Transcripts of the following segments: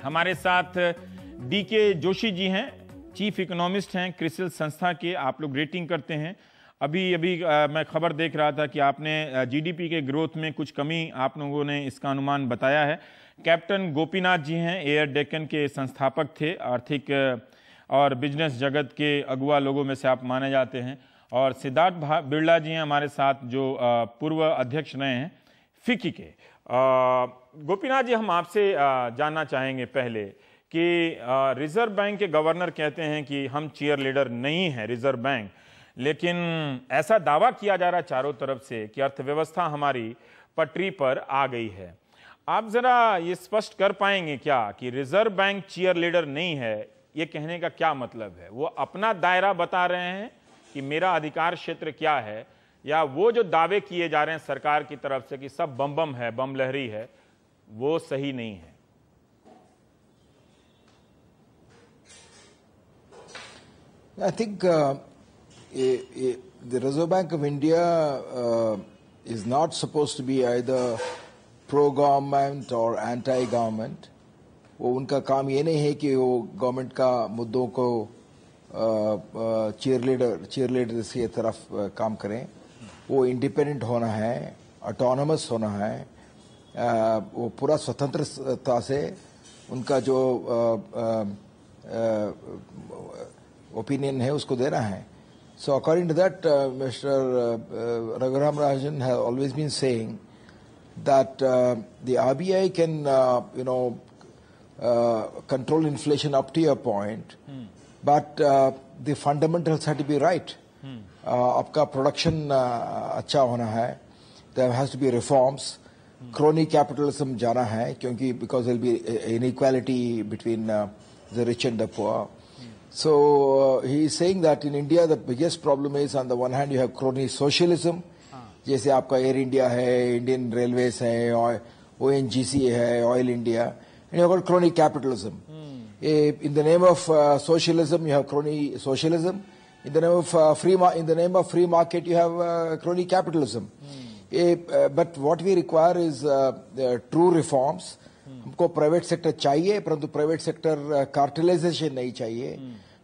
हमारे साथ डीके जोशी जी हैं, चीफ इकोनॉमिस्ट हैं क्रिसिल संस्था के। आप लोग रेटिंग करते हैं। अभी मैं खबर देख रहा था कि आपने जीडीपी के ग्रोथ में कुछ कमी आप लोगों ने इसका अनुमान बताया है। कैप्टन गोपीनाथ जी हैं, एयर डेक्कन के संस्थापक थे, आर्थिक और बिजनेस जगत के अगुआ लोगों में से आप माने जाते हैं। और सिद्धार्थ बिरला जी हैं हमारे साथ, जो पूर्व अध्यक्ष रहे हैं फिक्की के। गोपीनाथ जी, हम आपसे जानना चाहेंगे पहले कि रिजर्व बैंक के गवर्नर कहते हैं कि हम चीयर लीडर नहीं हैं रिजर्व बैंक, लेकिन ऐसा दावा किया जा रहा है चारों तरफ से कि अर्थव्यवस्था हमारी पटरी पर आ गई है। आप जरा ये स्पष्ट कर पाएंगे क्या कि रिजर्व बैंक चीयर लीडर नहीं है? ये कहने का क्या मतलब है? वो अपना दायरा बता रहे हैं कि मेरा अधिकार क्षेत्र क्या है, या वो जो दावे किए जा रहे हैं सरकार की तरफ से कि सब बम बम है, बम लहरी है, वो सही नहीं है? I think the Reserve Bank of India is not supposed to be either pro-government or anti-government. वो उनका काम ये नहीं है कि वो गवर्नमेंट का मुद्दों को चीयरलीडर की तरफ काम करें। वो इंडिपेंडेंट होना है, ऑटोनमस होना है, वो पूरा स्वतंत्रता से उनका जो ओपिनियन है उसको देना है। So according to that, Mr. Raghuram Rajan has always been saying that the RBI can, control inflation up to a point, but the fundamentals have to be right. आपका production अच्छा होना है, there has to be reforms, crony capitalism जाना है, क्योंकि because there will be inequality between the rich and the poor. So he is saying that in India the biggest problem is, on the one hand you have crony socialism, जैसे आपका air India है, Indian railways है, ONGC है, oil India, and you have got crony capitalism. In the name of socialism you have crony socialism. In the name of free market you have crony capitalism. But what we require is true reforms. हमको private sector चाहिए, परंतु private sector cartelisation नहीं चाहिए।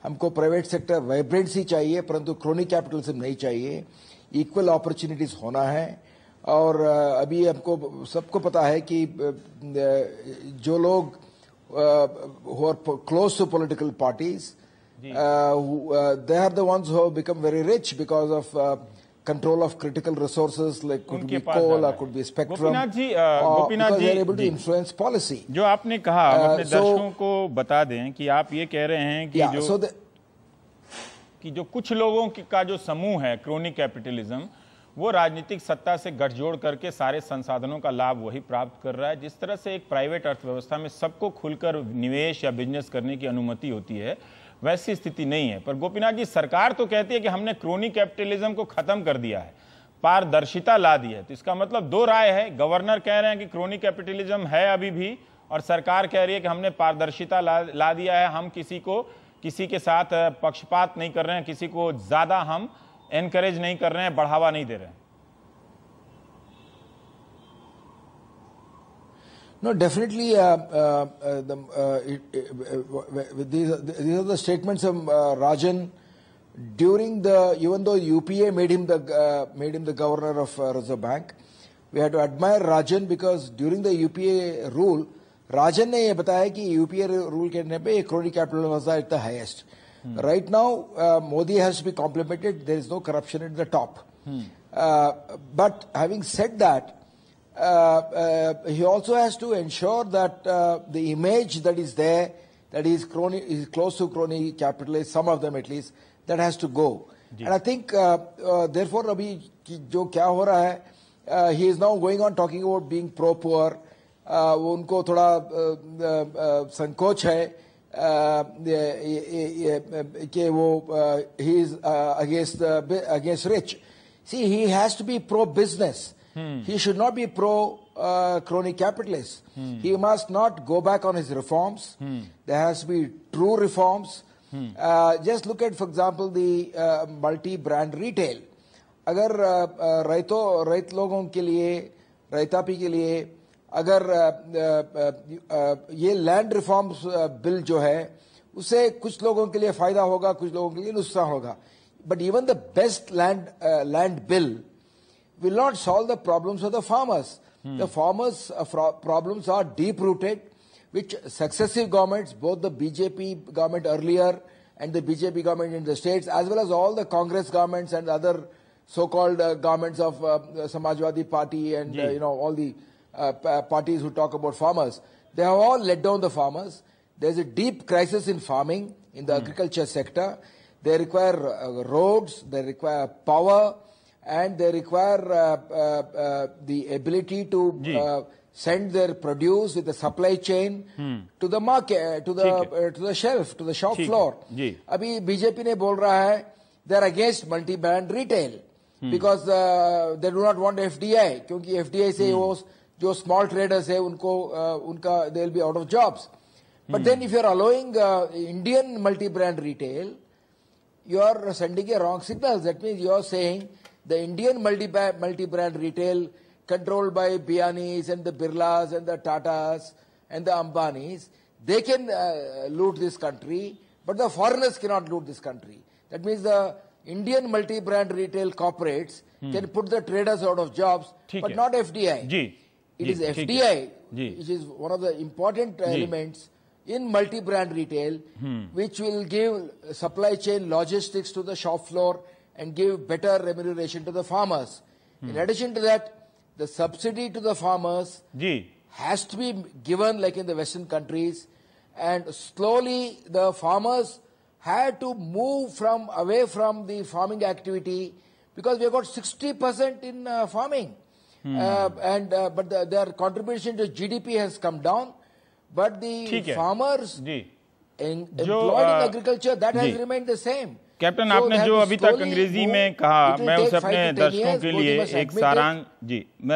हमको private sector vibrancy चाहिए, परंतु crony capitalism नहीं चाहिए। इक्वल अपॉर्चुनिटीज होना है। और अभी हमको सबको पता है कि जो लोग who are close to political parties, they are the ones who have become very rich because of control of critical resources, like could be coal or could be spectrum, Gopinath ji, because they are able to influence policy. जो आपने कहा, हम अपने दर्शकों को बता दें कि आप ये कह रहे हैं कि जो कुछ लोगों का जो समूह है क्रोनी कैपिटलिज्म, वो राजनीतिक सत्ता से गठजोड़ करके सारे संसाधनों का लाभ वही प्राप्त कर रहा है। जिस तरह से एक प्राइवेट अर्थव्यवस्था में सबको खुलकर निवेश या बिजनेस करने की अनुमति होती है, वैसी स्थिति नहीं है। पर गोपीनाथ जी, सरकार तो कहती है कि हमने क्रोनी कैपिटलिज्म को खत्म कर दिया है, पारदर्शिता ला दी है। तो इसका मतलब दो राय है। गवर्नर कह रहे हैं कि क्रोनी कैपिटलिज्म है अभी भी, और सरकार कह रही है कि हमने पारदर्शिता ला दिया है। हम किसी के साथ पक्षपात नहीं कर रहे हैं, किसी को ज्यादा हम एनकरेज नहीं कर रहे हैं, बढ़ावा नहीं दे रहे हैं। No, definitely. These are the statements of Rajan during even though UPA made him the governor of Reserve Bank. We had to admire Rajan because during the UPA rule, Rajan ने ये बताया कि UPA rule के time पे crony capital was at the highest. Right now, Modi has to be complimented. There is no corruption at the top. But having said that, he also has to ensure that the image that is there, that is close to crony capitalist, some of them at least, that has to go. And I think, therefore, अभी जो क्या हो रहा है, he is now going on talking about being pro-poor. वो उनको थोड़ा संकोच है कि वो he is against rich. See, he has to be pro-business. He should not be pro-crony capitalist. He must not go back on his reforms. There has to be true reforms. Just look at, for example, the multi-brand retail. अगर रैत लोगों के लिए, रैतापी के लिए अगर ये land reforms bill जो है उससे कुछ लोगों के लिए फायदा होगा, कुछ लोगों के लिए नुकसान होगा. But even the best land bill will not solve the problems of the farmers. The farmers' problems are deep-rooted, which successive governments, both the BJP government earlier and the BJP government in the states, as well as all the Congress governments and other so-called governments of Samajwadi Party and all the parties who talk about farmers, they have all let down the farmers. There's a deep crisis in farming, in the agriculture sector. They require roads, they require power, and they require the ability to send their produce with the supply chain to the market, to the shelf, to the shop floor. अभी BJP ने बोल रहा है they are against multi-brand retail because they do not want FDI, क्योंकि FDI से वो जो small traders है उनका they will be out of jobs. But then if you are allowing Indian multi-brand retail, you are sending a wrong signal. That means you are saying the Indian multi-brand retail controlled by Bianis and the Birlas and the Tatas and the Ambanis, they can loot this country, but the foreigners cannot loot this country. That means the Indian multi-brand retail corporates can put the traders out of jobs, but not FDI. It is FDI, which is one of the important elements in multi-brand retail, which will give supply chain logistics to the shop floor and give better remuneration to the farmers. In addition to that, the subsidy to the farmers has to be given like in the Western countries, and slowly the farmers had to move away from the farming activity, because we have got 60% in farming, but their contribution to GDP has come down, but the farmers employed in agriculture, that has remained the same. Captain, आपने जो अभी तक अंग्रेजी में कहा, मैं उसे अपने दर्शकों के लिए एक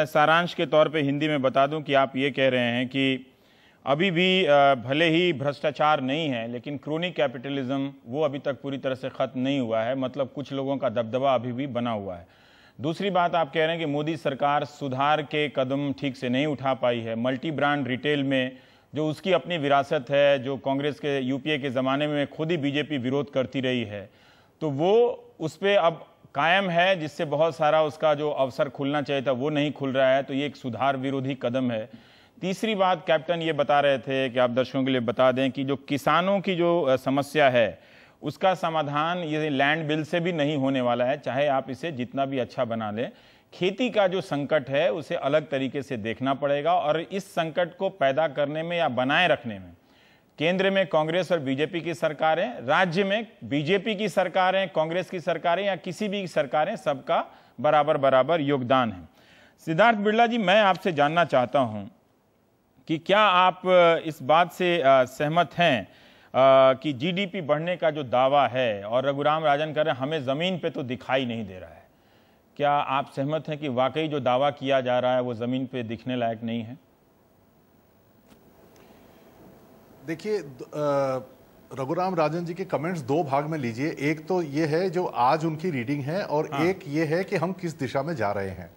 सारांश के तौर पे हिंदी में बता दूं कि आप ये कह रहे हैं कि अभी भी भले ही भ्रष्टाचार नहीं है, लेकिन क्रोनिक कैपिटलिज्म वो अभी तक पूरी तरह से खत्म नहीं हुआ है, मतलब कुछ लोगों का दबदबा अभी भी बना हुआ है. दूसरी बात आप कह रहे हैं कि मोदी सरकार सुधार के कदम ठीक से नहीं उठा पाई है. मल्टी ब्रांड रिटेल में जो उसकी अपनी विरासत है, जो कांग्रेस के यूपीए के ज़माने में खुद ही बीजेपी विरोध करती रही है, तो वो उस पर अब कायम है, जिससे बहुत सारा उसका जो अवसर खुलना चाहिए था वो नहीं खुल रहा है. तो ये एक सुधार विरोधी कदम है. तीसरी बात कैप्टन ये बता रहे थे कि आप दर्शकों के लिए बता दें कि जो किसानों की जो समस्या है उसका समाधान ये लैंड बिल से भी नहीं होने वाला है, चाहे आप इसे जितना भी अच्छा बना लें. खेती का जो संकट है उसे अलग तरीके से देखना पड़ेगा, और इस संकट को पैदा करने में या बनाए रखने में केंद्र में कांग्रेस और बीजेपी की सरकारें, राज्य में बीजेपी की सरकारें, कांग्रेस की सरकारें या किसी भी सरकारें, सबका बराबर बराबर योगदान है. सिद्धार्थ बिड़ला जी, मैं आपसे जानना चाहता हूं कि क्या आप इस बात से सहमत हैं कि जीडीपी बढ़ने का जो दावा है, और रघुराम राजन कह रहे हैं हमें जमीन पे तो दिखाई नहीं दे रहा है, क्या आप सहमत हैं कि वाकई जो दावा किया जा रहा है वो जमीन पे दिखने लायक नहीं है? देखिए, रघुराम राजन जी के कमेंट्स दो भाग में लीजिए. एक तो ये है जो आज उनकी रीडिंग है, और एक ये है कि हम किस दिशा में जा रहे हैं.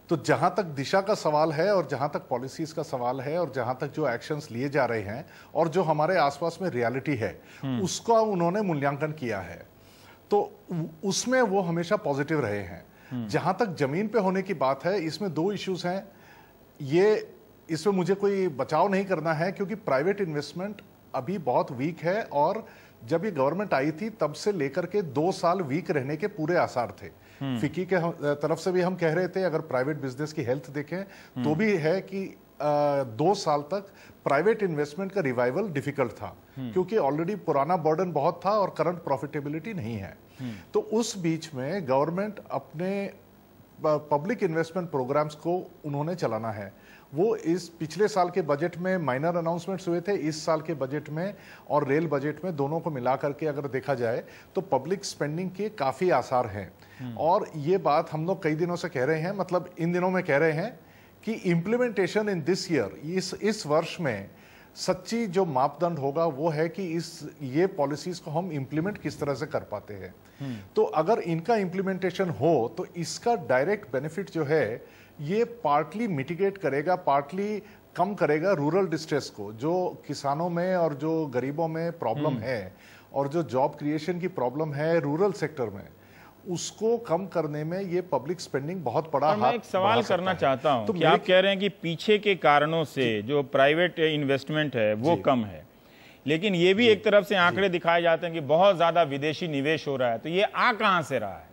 तो जहां तक दिशा का सवाल है, और जहां तक पॉलिसीज का सवाल है, और जहां तक जो एक्शंस लिए जा रहे हैं, और जो हमारे आसपास में रियलिटी है, उसका उन्होंने मूल्यांकन किया है, तो उसमें वो हमेशा पॉजिटिव रहे हैं. जहां तक जमीन पे होने की बात है, इसमें दो इश्यूज हैं. इसमें मुझे कोई बचाव नहीं करना है, क्योंकि प्राइवेट इन्वेस्टमेंट अभी बहुत वीक है, और जब ये गवर्नमेंट आई थी तब से लेकर के 2 साल वीक रहने के पूरे आसार थे. फिक्की के तरफ से भी हम कह रहे थे, अगर प्राइवेट बिजनेस की हेल्थ देखें तो भी है कि 2 साल तक प्राइवेट इन्वेस्टमेंट का रिवाइवल डिफिकल्ट था, क्योंकि ऑलरेडी पुराना बर्डन बहुत था और करंट प्रॉफिटेबिलिटी नहीं है. तो उस बीच में गवर्नमेंट अपने पब्लिक इन्वेस्टमेंट प्रोग्राम्स को उन्होंने चलाना है. वो इस पिछले साल के बजट में माइनर अनाउंसमेंट्स हुए थे, इस साल के बजट में और रेल बजट में, दोनों को मिला करके अगर देखा जाए तो पब्लिक स्पेंडिंग के काफी आसार हैं. और ये बात हम लोग कई दिनों से कह रहे हैं, मतलब इन दिनों में कह रहे हैं कि इम्प्लीमेंटेशन इन दिस ईयर, इस वर्ष में सच्ची जो मापदंड होगा वो है कि ये पॉलिसीज को हम इंप्लीमेंट किस तरह से कर पाते हैं. तो अगर इनका इंप्लीमेंटेशन हो तो इसका डायरेक्ट बेनिफिट जो है ये पार्टली मिटिगेट करेगा, पार्टली कम करेगा रूरल डिस्ट्रेस को, जो किसानों में और जो गरीबों में प्रॉब्लम है और जो जॉब क्रिएशन की प्रॉब्लम है रूरल सेक्टर में, उसको कम करने में ये पब्लिक स्पेंडिंग बहुत बड़ा हाथ। मैं एक सवाल करना चाहता हूं कि आप कह रहे हैं कि पीछे के कारणों से जो प्राइवेट इन्वेस्टमेंट है वो कम है, लेकिन ये भी एक तरफ से आंकड़े दिखाए जाते हैं कि बहुत ज्यादा विदेशी निवेश हो रहा है। तो ये आ कहां से रहा है?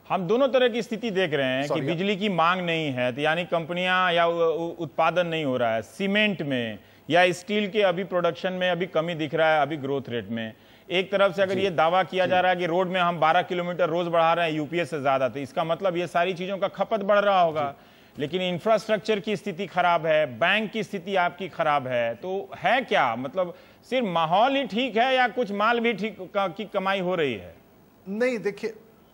हम दोनों तरह की स्थिति देख रहे हैं कि बिजली की मांग नहीं है, तो यानी कंपनियां या उत्पादन नहीं हो रहा है, सीमेंट में या स्टील के अभी प्रोडक्शन में अभी कमी दिख रहा है अभी ग्रोथ रेट में। एक तरफ से अगर ये दावा किया जा रहा है कि रोड में हम 12 किलोमीटर रोज बढ़ा रहे हैं यूपीए से ज्यादा, तो इसका मतलब ये सारी चीजों का खपत बढ़ रहा होगा, लेकिन इंफ्रास्ट्रक्चर की स्थिति खराब है, बैंक की स्थिति आपकी खराब है। तो है क्या, मतलब सिर्फ माहौल ही ठीक है या कुछ माल भी ठीक की कमाई हो रही है? नहीं,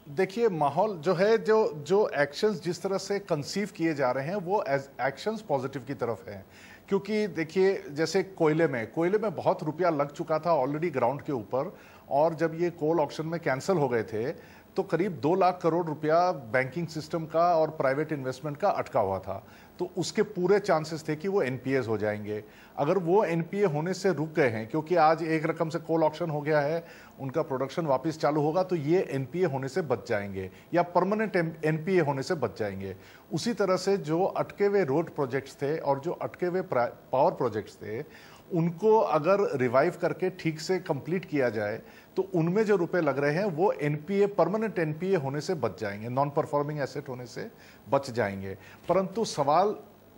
देखिए माहौल जो है, जो एक्शंस जिस तरह से कंसीव किए जा रहे हैं वो एक्शंस पॉजिटिव की तरफ है। क्योंकि देखिए जैसे कोयले में बहुत रुपया लग चुका था ऑलरेडी ग्राउंड के ऊपर, और जब ये कोल ऑक्शन में कैंसिल हो गए थे तो करीब 2 लाख करोड़ रुपया बैंकिंग सिस्टम का और प्राइवेट इन्वेस्टमेंट का अटका हुआ था। तो उसके पूरे चांसेस थे कि वो एनपीएस हो जाएंगे। अगर वो एनपीए होने से रुक गए हैं, क्योंकि आज एक रकम से कोल ऑक्शन हो गया है, उनका प्रोडक्शन वापस चालू होगा, तो ये एनपीए होने से बच जाएंगे या परमानेंट एनपीए होने से बच जाएंगे। उसी तरह से जो अटके हुए रोड प्रोजेक्ट्स थे और जो अटके हुए पावर प्रोजेक्ट्स थे, उनको अगर रिवाइव करके ठीक से कंप्लीट किया जाए तो उनमें जो रुपए लग रहे हैं वो एनपीए, परमानेंट एनपीए होने से बच जाएंगे, नॉन परफॉर्मिंग एसेट होने से बच जाएंगे। परंतु सवाल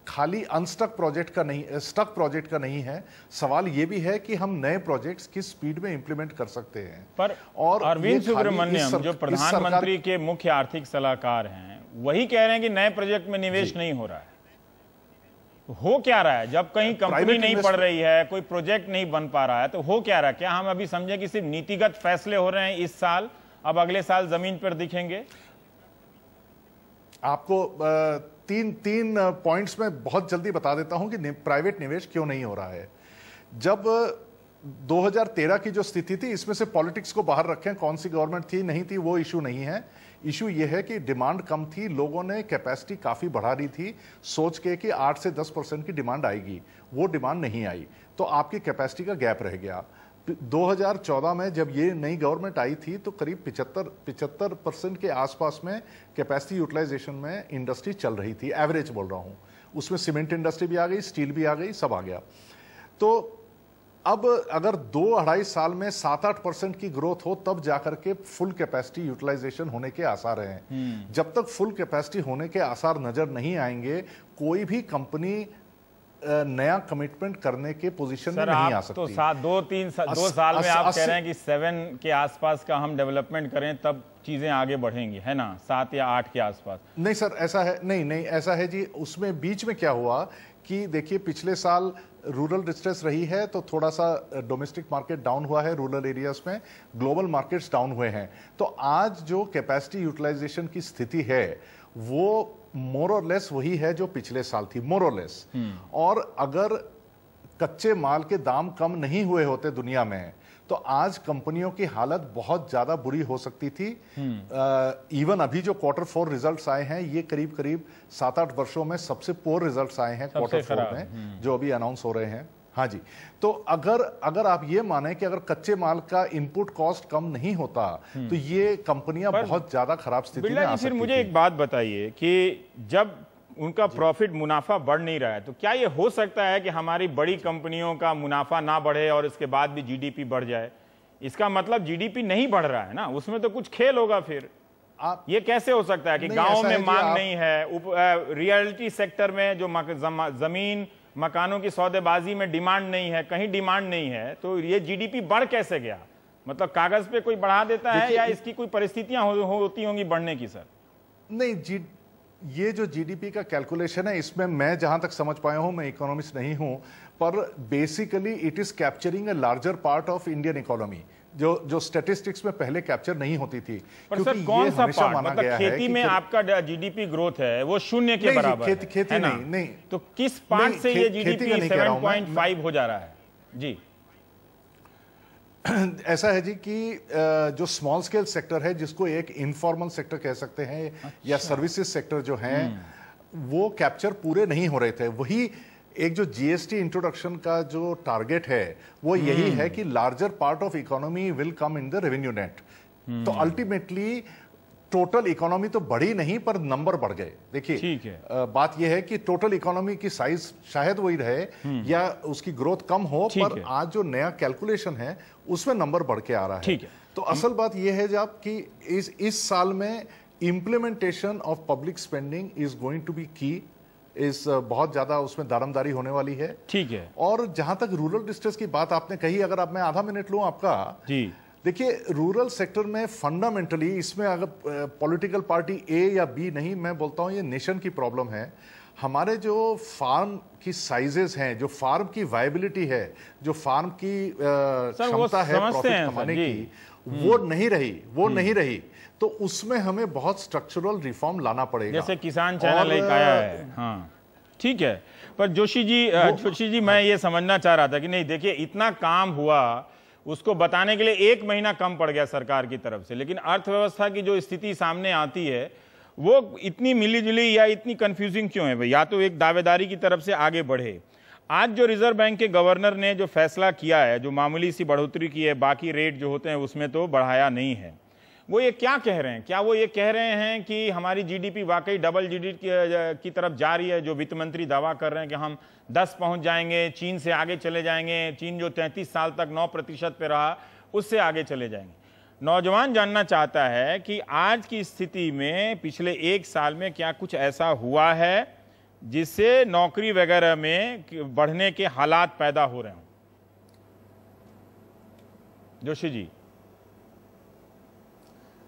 खाली अनस्टक प्रोजेक्ट का नहीं, स्टक प्रोजेक्ट का नहीं है, सवाल ये भी है कि हम नए प्रोजेक्ट्स किस स्पीड में इंप्लीमेंट कर सकते हैं। पर और अरविंद सुब्रमण्यम जो प्रधानमंत्री के मुख्य आर्थिक सलाहकार हैं, वही कह रहे हैं कि नए प्रोजेक्ट में निवेश नहीं हो रहा है। हो क्या रहा है? जब कहीं कंपनी नहीं पड़ रही है, कोई प्रोजेक्ट नहीं बन पा रहा है, तो हो क्या रहा है? क्या हम अभी समझे कि सिर्फ नीतिगत फैसले हो रहे हैं इस साल, अब अगले साल जमीन पर दिखेंगे? आपको तीन पॉइंट्स में बहुत जल्दी बता देता हूं कि प्राइवेट निवेश क्यों नहीं हो रहा है। जब 2013 की जो स्थिति थी, इसमें से पॉलिटिक्स को बाहर रखें, कौन सी गवर्नमेंट थी नहीं थी वो इशू नहीं है। इशू ये है कि डिमांड कम थी, लोगों ने कैपेसिटी काफी बढ़ा रही थी सोच के कि 8 से 10% की डिमांड आएगी, वो डिमांड नहीं आई, तो आपकी कैपेसिटी का गैप रह गया। 2014 में जब ये नई गवर्नमेंट आई थी तो करीब 75% के आसपास में कैपेसिटी यूटिलाइजेशन में इंडस्ट्री चल रही थी, एवरेज बोल रहा हूं। उसमें सीमेंट इंडस्ट्री भी आ गई, स्टील भी आ गई, सब आ गया। तो अब अगर 2-2.5 साल में 7-8% की ग्रोथ हो तब जाकर के फुल कैपेसिटी यूटिलाइजेशन होने के आसार हैं। जब तक फुल कैपेसिटी होने के आसार नजर नहीं आएंगे, कोई भी कंपनी नया कमिटमेंट करने के पोजीशन में नहीं आ सकती। तो 2 साल में आप कह रहे हैं कि 7 के आसपास का हम डेवलपमेंट करें तब चीजें आगे बढ़ेंगी, है ना? 7 या 8 के आसपास? नहीं सर, ऐसा है नहीं, ऐसा है जी। उसमें बीच में क्या हुआ कि देखिए पिछले साल रूरल डिस्ट्रेस रही है तो थोड़ा सा डोमेस्टिक मार्केट डाउन हुआ है रूरल एरियाज में, ग्लोबल मार्केट्स डाउन हुए हैं। तो आज जो कैपेसिटी यूटिलाइजेशन की स्थिति है वो मोर और लेस वही है जो पिछले साल थी, मोर और लेस। और अगर कच्चे माल के दाम कम नहीं हुए होते दुनिया में तो आज कंपनियों की हालत बहुत ज्यादा बुरी हो सकती थी। इवन अभी जो Q4 रिजल्ट्स आए हैं, ये करीब 7-8 वर्षों में सबसे पोर रिजल्ट्स आए हैं Q4 में, जो अभी अनाउंस हो रहे हैं। हाँ जी, तो अगर आप ये माने कि अगर कच्चे माल का इनपुट कॉस्ट कम नहीं होता तो ये कंपनियां बहुत ज्यादा खराब स्थिति में आ सकती थी। फिर मुझे एक बात बताइए कि जब उनका प्रॉफिट, मुनाफा बढ़ नहीं रहा है, तो क्या ये हो सकता है कि हमारी बड़ी कंपनियों का मुनाफा ना बढ़े और इसके बाद भी जीडीपी बढ़ जाए? इसका मतलब जीडीपी नहीं बढ़ रहा है ना, उसमें तो कुछ खेल होगा। फिर ये कैसे हो सकता है कि गांव में मांग नहीं है, रियलिटी सेक्टर में जो जमीन मकानों की सौदेबाजी में डिमांड नहीं है, कहीं डिमांड नहीं है, तो ये जीडीपी बढ़ कैसे गया? मतलब कागज पे कोई बढ़ा देता है या इसकी कोई परिस्थितियां होती होंगी बढ़ने की? सर नहीं, ये जो जीडीपी का कैलकुलेशन है, इसमें मैं जहां तक समझ पाया हूं, मैं इकोनॉमिस्ट नहीं हूं, पर basically it is capturing a larger part of Indian economy, जो स्टैटिस्टिक्स में पहले कैप्चर नहीं होती थी। पर सर कौन सा पार्ट? मतलब खेती में आपका जीडीपी ग्रोथ है वो 0 के बराबर है, खेती नहीं, तो किस पार्ट से ये जीडीपी 7.5 हो जा रहा है? जी ऐसा है जी कि जो स्मॉल स्केल सेक्टर है, जिसको एक इनफॉर्मल सेक्टर कह सकते हैं, या सर्विसेज सेक्टर जो हैं, वो कैप्चर पूरे नहीं हो रहे थे। वही एक जो जीएसटी इंट्रोडक्शन का जो टारगेट है वो यही है कि larger part of economy will come in the revenue net. तो अल्टीमेटली टोटल इकोनॉमी तो बढ़ी नहीं पर नंबर बढ़ गए। देखिए ठीक है, बात यह है कि टोटल इकोनॉमी की साइज शायद वही रहे या उसकी ग्रोथ कम हो, पर आज जो नया कैलकुलेशन है उसमें नंबर बढ़ के आ रहा है। ठीक है, तो असल बात यह है जब कि इस साल में implementation of public spending is going to be key, इस बहुत ज्यादा उसमें दारमदारी होने वाली है। ठीक है। और जहां तक रूरल डिस्ट्रिक्ट की बात आपने कही, अगर आप मैं आधा मिनट लूं आपका जी। देखिए रूरल सेक्टर में फंडामेंटली इसमें अगर पॉलिटिकल पार्टी ए या बी नहीं, मैं बोलता हूं ये नेशन की प्रॉब्लम है। हमारे जो फार्म की साइजेस हैं, जो फार्म की वायबिलिटी है, जो फार्म की क्षमता है प्रॉफिट कमाने की, वो नहीं रही। तो उसमें हमें बहुत स्ट्रक्चरल रिफॉर्म लाना पड़ेगा, जैसे किसान चैनल एक आया है। हाँ ठीक है, पर जोशी जी मैं ये समझना चाह रहा था कि नहीं, देखिए इतना काम हुआ, उसको बताने के लिए 1 महीना कम पड़ गया सरकार की तरफ से, लेकिन अर्थव्यवस्था की जो स्थिति सामने आती है वो इतनी मिलीजुली या इतनी कंफ्यूजिंग क्यों है भाई? या तो एक दावेदारी की तरफ से आगे बढ़े। आज जो रिजर्व बैंक के गवर्नर ने जो फैसला किया है, जो मामूली सी बढ़ोतरी की है, बाकी रेट जो होते हैं उसमें तो बढ़ाया नहीं है, वो ये क्या कह रहे हैं? क्या वो ये कह रहे हैं कि हमारी जीडीपी वाकई डबल डिजिट की तरफ जा रही है, जो वित्त मंत्री दावा कर रहे हैं कि हम 10 पहुंच जाएंगे, चीन से आगे चले जाएंगे, चीन जो 33 साल तक 9% पे रहा उससे आगे चले जाएंगे? नौजवान जानना चाहता है कि आज की स्थिति में पिछले 1 साल में क्या कुछ ऐसा हुआ है जिससे नौकरी वगैरह में बढ़ने के हालात पैदा हो रहे हों? जोशी जी।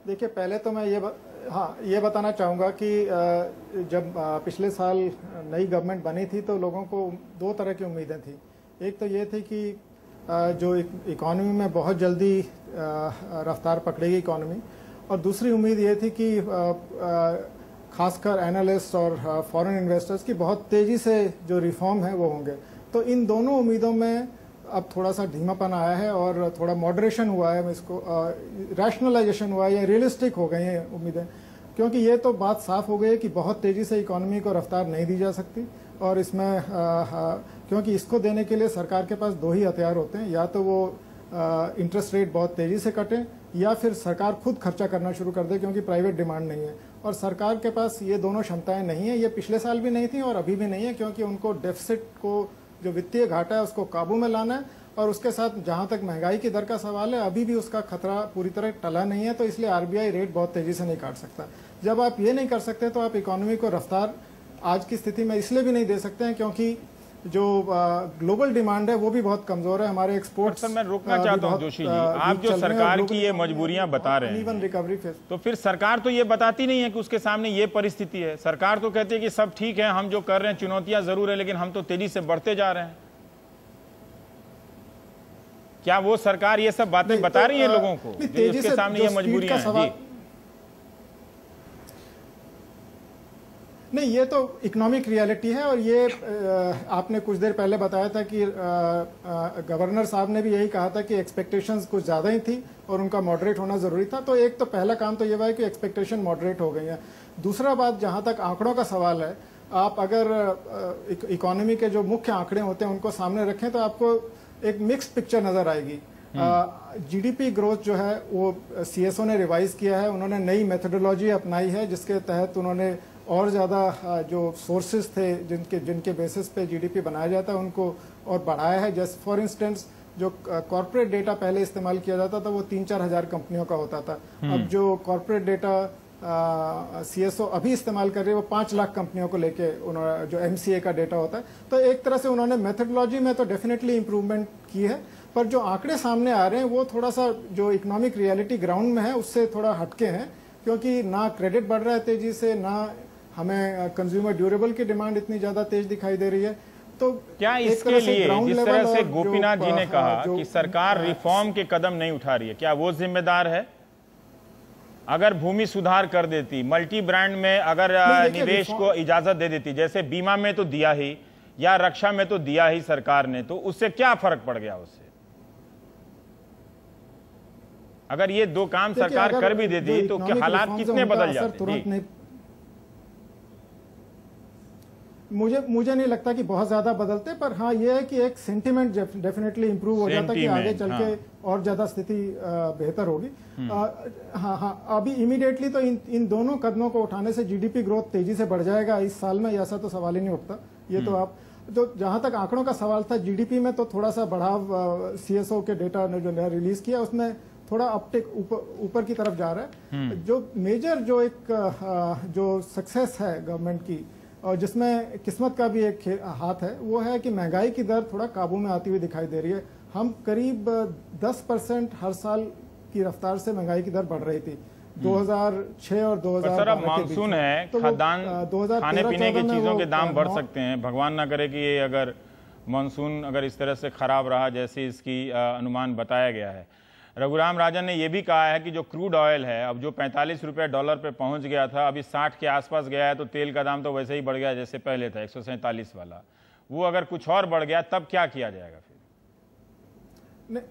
देखिए पहले तो मैं ये बताना चाहूँगा कि जब पिछले साल नई गवर्नमेंट बनी थी तो लोगों को 2 तरह की उम्मीदें थी। एक तो ये थी कि जो इकॉनमी में बहुत जल्दी रफ्तार पकड़ेगी इकॉनमी, और दूसरी उम्मीद ये थी कि खासकर एनालिस्ट और फॉरेन इन्वेस्टर्स की बहुत तेज़ी से जो रिफॉर्म है वो होंगे। तो इन दोनों उम्मीदों में अब थोड़ा सा धीमापन आया है और थोड़ा मॉडरेशन हुआ है, इसको रैशनलाइजेशन हुआ है या रियलिस्टिक हो गई हैं उम्मीदें, क्योंकि ये तो बात साफ हो गई है कि बहुत तेज़ी से इकॉनमी को रफ्तार नहीं दी जा सकती। और इसमें क्योंकि इसको देने के लिए सरकार के पास 2 ही हथियार होते हैं, या तो वो इंटरेस्ट रेट बहुत तेज़ी से कटें या फिर सरकार खुद खर्चा करना शुरू कर दे, क्योंकि प्राइवेट डिमांड नहीं है। और सरकार के पास ये दोनों क्षमताएं नहीं है, ये पिछले साल भी नहीं थी और अभी भी नहीं है, क्योंकि उनको डेफिसिट को, जो वित्तीय घाटा है उसको काबू में लाना है, और उसके साथ जहां तक महंगाई की दर का सवाल है अभी भी उसका खतरा पूरी तरह टला नहीं है। तो इसलिए आरबीआई रेट बहुत तेजी से नहीं काट सकता। जब आप ये नहीं कर सकते तो आप इकोनॉमी को रफ्तार आज की स्थिति में इसलिए भी नहीं दे सकते हैं क्योंकि जो ग्लोबल डिमांड है वो भी बहुत कमजोर है। हमारे एक्सपोर्ट्स मैं रोकना चाहता हूं जोशी जी, आप जो सरकार की ये मजबूरियां बता रहे हैं, रिकवरी फेज, तो फिर सरकार तो ये बताती नहीं है कि उसके सामने ये परिस्थिति है। सरकार तो कहती है कि सब ठीक है, हम जो कर रहे हैं चुनौतियां जरूर है लेकिन हम तो तेजी से बढ़ते जा रहे हैं। क्या वो सरकार ये सब बातें बता रही है लोगों को कि उसके सामने ये मजबूरियां हैं? नहीं, ये तो इकोनॉमिक रियलिटी है। और ये आपने कुछ देर पहले बताया था कि गवर्नर साहब ने भी यही कहा था कि एक्सपेक्टेशंस कुछ ज़्यादा ही थी और उनका मॉडरेट होना ज़रूरी था। तो एक तो पहला काम तो ये हुआ है कि एक्सपेक्टेशन मॉडरेट हो गई है। दूसरा बात, जहाँ तक आंकड़ों का सवाल है, आप अगर इकोनॉमी के जो मुख्य आंकड़े होते हैं उनको सामने रखें तो आपको एक मिक्स्ड पिक्चर नज़र आएगी। जीडीपी ग्रोथ जो है वो सीएसओ ने रिवाइज किया है, उन्होंने नई मेथोडोलॉजी अपनाई है जिसके तहत उन्होंने और ज़्यादा जो सोर्सेज थे जिनके बेसिस पे जीडीपी बनाया जाता है उनको और बढ़ाया है। जैसे फॉर इंस्टेंस जो कॉर्पोरेट डेटा पहले इस्तेमाल किया जाता था वो 3-4 हज़ार कंपनियों का होता था। अब जो कॉर्पोरेट डेटा सीएसओ अभी इस्तेमाल कर रहे हैं वो 5 लाख कंपनियों को लेके उन्होंने, जो एमसीए का डेटा होता है। तो एक तरह से उन्होंने मेथोडोलॉजी में तो डेफिनेटली इम्प्रूवमेंट की है, पर जो आंकड़े सामने आ रहे हैं वो थोड़ा सा जो इकोनॉमिक रियलिटी ग्राउंड में है उससे थोड़ा हटके हैं, क्योंकि ना क्रेडिट बढ़ रहा है तेजी से, ना हमें कंज्यूमर ड्यूरेबल की डिमांड इतनी ज्यादा तेज दिखाई दे रही है। तो क्या इसके लिए जिस तरह से गोपीनाथ जी ने कहा कि सरकार रिफॉर्म के कदम नहीं उठा रही है, क्या वो जिम्मेदार है? अगर भूमि सुधार कर देती, मल्टी ब्रांड में अगर निवेश को इजाजत दे देती, जैसे बीमा में तो दिया ही या रक्षा में तो दिया ही सरकार ने, तो उससे क्या फर्क पड़ गया? उससे अगर ये 2 काम सरकार कर भी देती तो क्या हालात कितने बदल जाते? मुझे नहीं लगता कि बहुत ज्यादा बदलते, पर हाँ ये है कि एक सेंटिमेंट डेफिनेटली इंप्रूव हो जाता कि आगे चल के और ज्यादा स्थिति बेहतर होगी। हाँ, अभी इमीडिएटली तो इन दोनों कदमों को उठाने से जीडीपी ग्रोथ तेजी से बढ़ जाएगा इस साल में, ऐसा तो सवाल ही नहीं उठता। ये तो आप जो जहां तक आंकड़ों का सवाल था, जीडीपी में तो थोड़ा सा बढ़ाव सीएसओ के डेटा ने जो नया रिलीज किया उसमें थोड़ा अपटेक ऊपर की तरफ जा रहा है। जो मेजर जो एक जो सक्सेस है गवर्नमेंट की और जिसमें किस्मत का भी एक हाथ है, वो है कि महंगाई की दर थोड़ा काबू में आती हुई दिखाई दे रही है। हम करीब 10% हर साल की रफ्तार से महंगाई की दर बढ़ रही थी 2006 और 2000। सर अब मानसून है, तो खाद्यान्न खाने पीने की चीजों के दाम बढ़ सकते हैं। भगवान ना करे कि ये अगर मानसून अगर इस तरह से खराब रहा जैसे इसकी अनुमान बताया गया है। रघुराम राजन ने यह भी कहा है कि जो क्रूड ऑयल है अब जो 45 रुपये डॉलर पे पहुंच गया था, अभी 60 के आसपास गया है, तो तेल का दाम तो वैसे ही बढ़ गया जैसे पहले था 147 वाला। वो अगर कुछ और बढ़ गया तब क्या किया जाएगा फिर?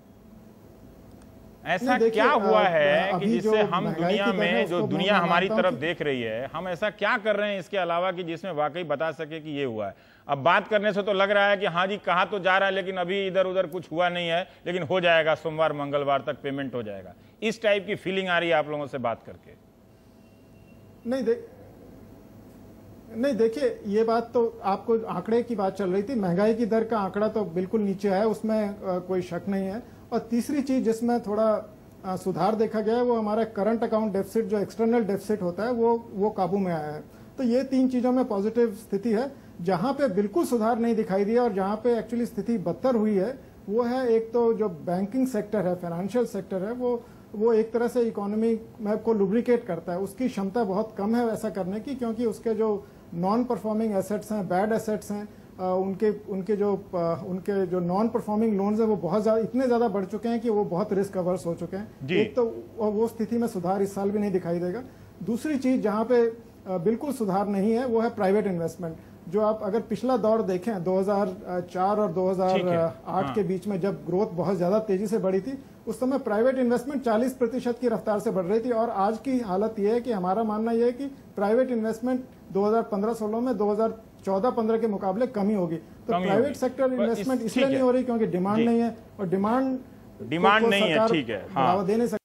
ऐसा क्या हुआ है कि जिससे हम दुनिया में जो दुनिया हमारी तरफ देख रही है, हम ऐसा क्या कर रहे हैं इसके अलावा कि जिसमें वाकई बता सके कि ये हुआ है? अब बात करने से तो लग रहा है कि हाँ जी कहा तो जा रहा है, लेकिन अभी इधर उधर कुछ हुआ नहीं है, लेकिन हो जाएगा, सोमवार मंगलवार तक पेमेंट हो जाएगा। इस टाइप की फीलिंग आ रही है आप लोगों से बात करके? नहीं देखिए, ये बात तो आपको आंकड़े की बात चल रही थी। महंगाई की दर का आंकड़ा तो बिल्कुल नीचे है, उसमें कोई शक नहीं है। और तीसरी चीज जिसमें थोड़ा सुधार देखा गया है वो हमारा करंट अकाउंट डेफिसिट, जो एक्सटर्नल डेफिसिट होता है वो काबू में आया है। तो ये 3 चीजों में पॉजिटिव स्थिति है। जहां पे बिल्कुल सुधार नहीं दिखाई दिया और जहां पे एक्चुअली स्थिति बदतर हुई है वो है एक तो जो बैंकिंग सेक्टर है, फाइनेंशियल सेक्टर है, वो एक तरह से इकोनॉमी को लुब्रिकेट करता है। उसकी क्षमता बहुत कम है ऐसा करने की, क्योंकि उसके जो नॉन परफॉर्मिंग एसेट्स हैं, बैड एसेट्स हैं, उनके जो नॉन परफॉर्मिंग लोन्स हैं वो बहुत ज्यादा, इतने ज्यादा बढ़ चुके हैं कि वो बहुत रिस्क अवर्स हो चुके हैं। एक तो वो स्थिति में सुधार इस साल भी नहीं दिखाई देगा। दूसरी चीज जहां पे बिल्कुल सुधार नहीं है वो है प्राइवेट इन्वेस्टमेंट। जो आप अगर पिछला दौर देखें 2004 और 2008 के बीच में जब ग्रोथ बहुत ज्यादा तेजी से बढ़ी थी, उस समय प्राइवेट इन्वेस्टमेंट 40% की रफ्तार से बढ़ रही थी। और आज की हालत यह है कि हमारा मानना यह है कि प्राइवेट इन्वेस्टमेंट 2015-16 में 2014-15 के मुकाबले कमी होगी। तो प्राइवेट सेक्टर इन्वेस्टमेंट इसलिए नहीं हो रही क्योंकि डिमांड नहीं है, और डिमांड नहीं है, ठीक है, बढ़ावा दे नहीं सकते।